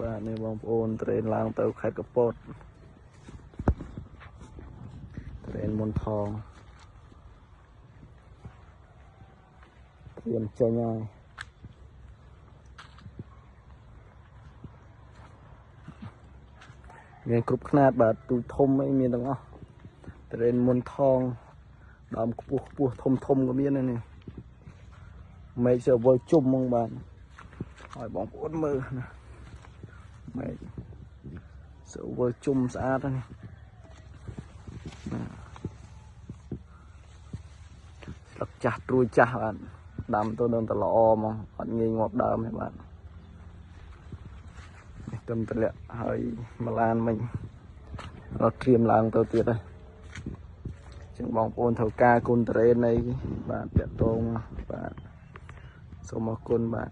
បាទនេះបងប្អូនត្រេនឡើងទៅខេត្តកំពតត្រេនមុនថងត្រៀមចេញហើយមានគ្រប់ខ្នាតបាទទូធំអីមានទាំងអស់ត្រេនមុនថងដើមខ្ពស់ខ្ពស់ធំធំក៏មាននេះមេឃសើវល់ជុំហ្មងបាទឲ្យបងប្អូនមើលណាមេឃសើវល់ជុំស្អាតហ្នឹងស្លឹកចាស់ត្រួយចាស់បាទដាំទៅនឹងតែល្អហ្មងអត់ងាយងាប់ដើមទេបាទនេះទំតម្លាក់ហើយម្លានមិញរត់ត្រៀមឡើងទៅទៀតហើយចឹងបងប្អូនត្រូវការគុណត្រេននៃបាទតាក់ទងបាទសូមអរគុណបាទ